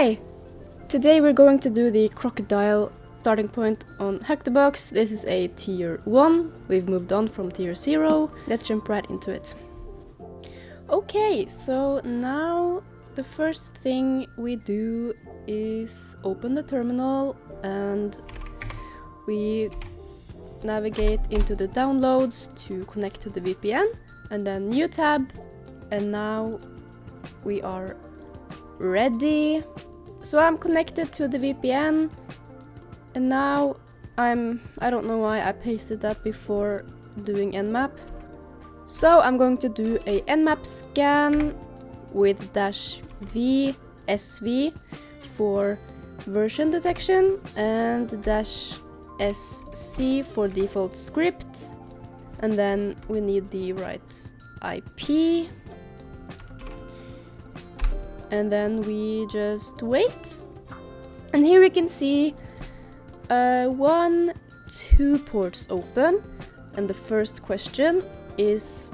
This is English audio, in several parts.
Hi! Today we're going to do the Crocodile starting point on Hack the Box. This is a tier 1. We've moved on from tier 0. Let's jump right into it. Okay, so now the first thing we do is open the terminal and we navigate into the downloads to connect to the VPN and then new tab, and now we are ready. So I'm connected to the VPN and now I don't know why I pasted that before doing Nmap. So I'm going to do a Nmap scan with -v sv for version detection and -sc for default script, and then we need the right IP, and then we just wait. And here we can see 2 ports open, and the first question is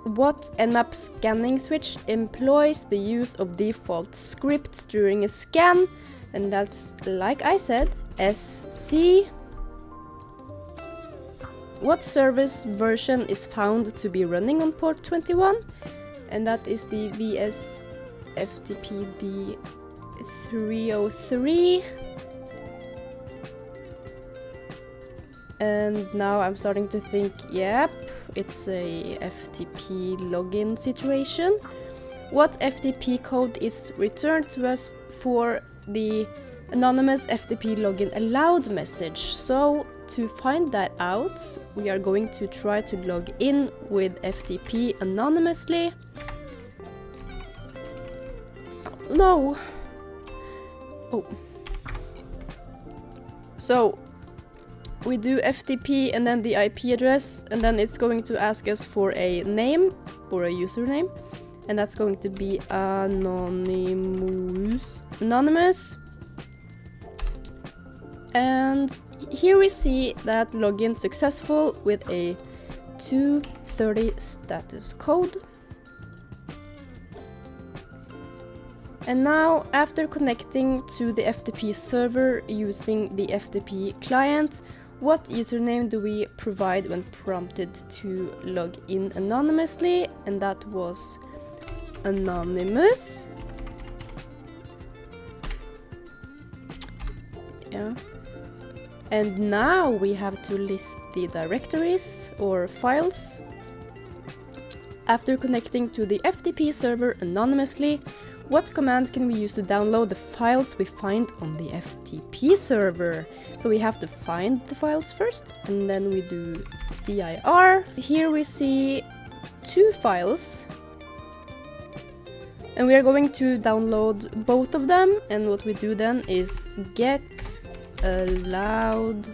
what Nmap scanning switch employs the use of default scripts during a scan, and that's, like I said, SC. What service version is found to be running on port 21, and that is the VS-FTPD 303. And now I'm starting to think, yep, it's a FTP login situation. What FTP code is returned to us for the anonymous FTP login allowed message? So to find that out, we are going to try to log in with FTP anonymously. No. Oh. So we do FTP and then the IP address, and then it's going to ask us for a name or a username, and that's going to be anonymous. And here we see that login successful with a 230 status code. And now, after connecting to the FTP server using the FTP client, what username do we provide when prompted to log in anonymously? And that was anonymous. Yeah. And now we have to list the directories or files. After connecting to the FTP server anonymously, what command can we use to download the files we find on the FTP server? So we have to find the files first, and then we do dir. Here we see 2 files, and we are going to download both of them. And what we do then is get allowed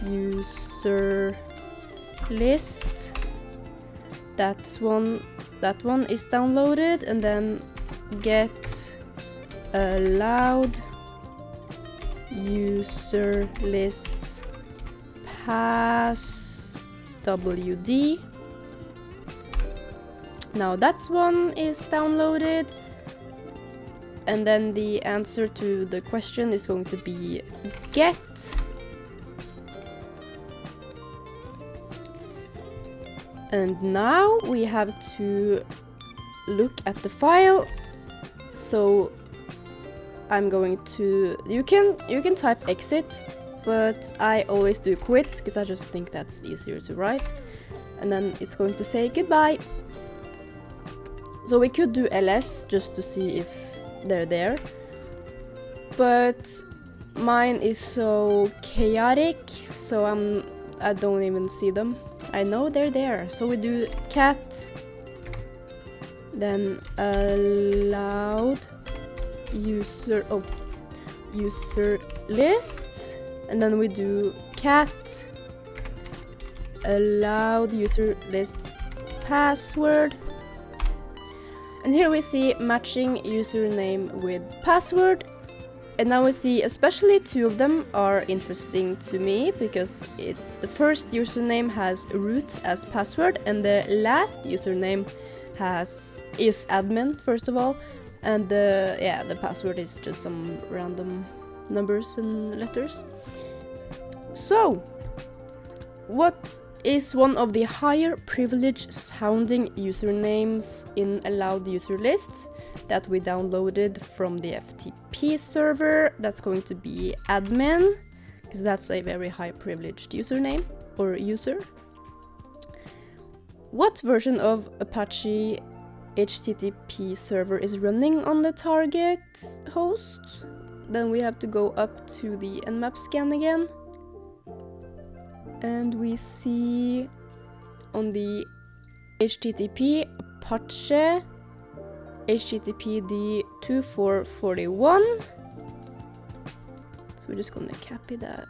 user list. That one is downloaded, and then get allowed user list pass wd. Now that one is downloaded, and then the answer to the question is going to be get. And now we have to look at the file. So I'm going to, you can type exit, but I always do quit because I just think that's easier to write. And then it's going to say goodbye. So we could do ls just to see if they're there, but mine is so chaotic, so I don't even see them. I know they're there, so we do cat, then allowed user list, and then we do cat allowed user list password. And here we see matching username with password. And now we see especially 2 of them are interesting to me, because it's the first username has root as password, and the last username is admin, first of all, And the password is just some random numbers and letters. So, what is one of the higher privilege sounding usernames in allowed user list that we downloaded from the FTP server? That's going to be admin, because that's a very high privileged username or user. What version of Apache HTTP server is running on the target host? Then we have to go up to the nmap scan again. And we see on the HTTP Apache HTTPD 2441. So we're just gonna copy that.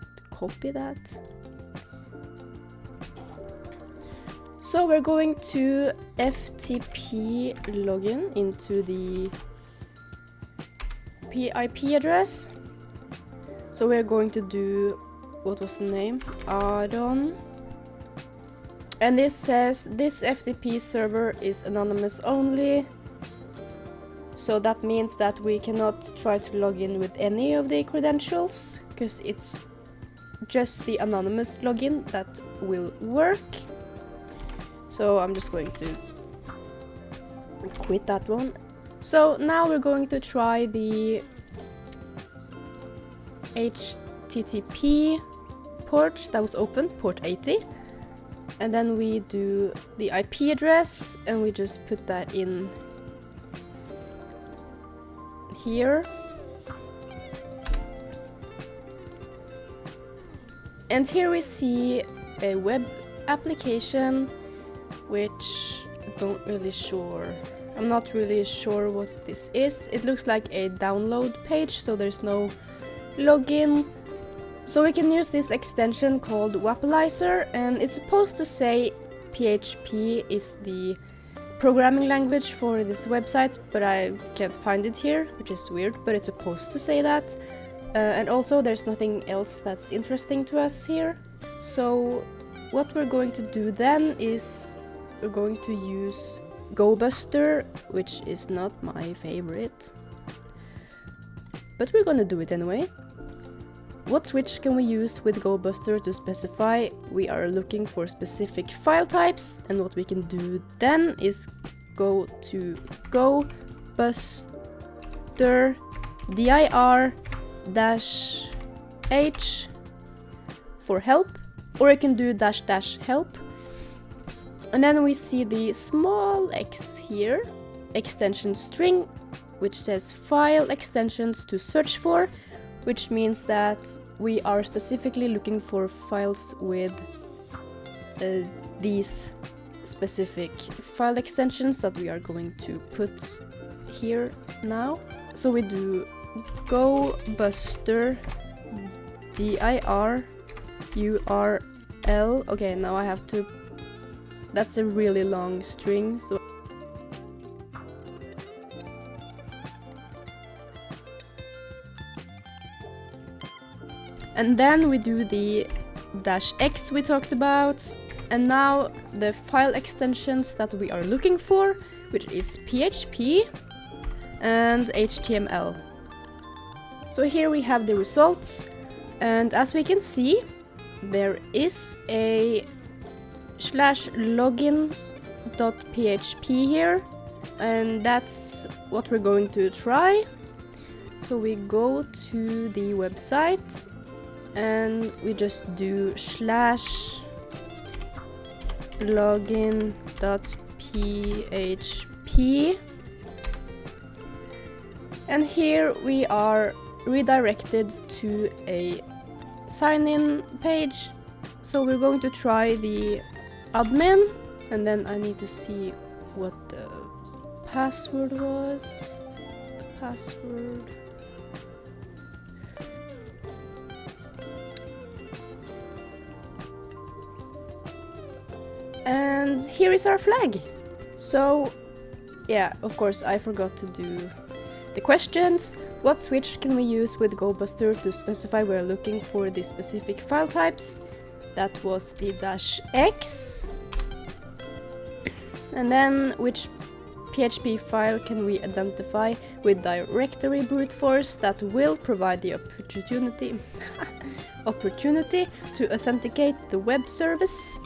So we're going to FTP login into the IP address. So we're going to do, what was the name? Aaron. And this says this FTP server is anonymous only. So that means that we cannot try to log in with any of the credentials, because it's just the anonymous login that will work. So I'm just going to quit that one. So now we're going to try the HTTP port that was opened, port 80. And then we do the IP address and we just put that in here. And here we see a web application, which I'm not really sure what this is. It looks like a download page, so there's no login. So we can use this extension called Wappalizer, and it's supposed to say PHP is the programming language for this website, but I can't find it here, which is weird, but it's supposed to say that. And also there's nothing else that's interesting to us here. So what we're going to do then is we're going to use GoBuster, which is not my favorite, but we're gonna do it anyway. What switch can we use with GoBuster to specify we are looking for specific file types? And what we can do then is go to GoBuster dir-h for help, or you can do --help. And then we see the small x here, extension string, which says file extensions to search for, which means that we are specifically looking for files with these specific file extensions that we are going to put here now. So we do GoBuster dir-url. Okay, now I have to. That's a really long string, so. And then we do the -x we talked about, and now the file extensions that we are looking for, which is PHP and HTML. So here we have the results, and as we can see, there is a /login.php here, and that's what we're going to try. So we go to the website and we just do /login.php, and here we are redirected to a sign-in page. So we're going to try the admin, and then I need to see what the password was. The password. And here is our flag. So yeah, of course I forgot to do the questions. What switch can we use with GoBuster to specify we're looking for the specific file types? That was the -x. And then which PHP file can we identify with directory brute force that will provide the opportunity to authenticate the web service.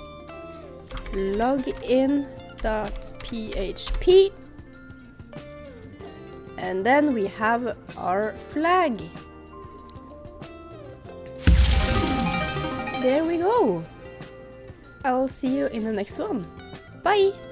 Login.php. And then we have our flag. There we go. I'll see you in the next one. Bye!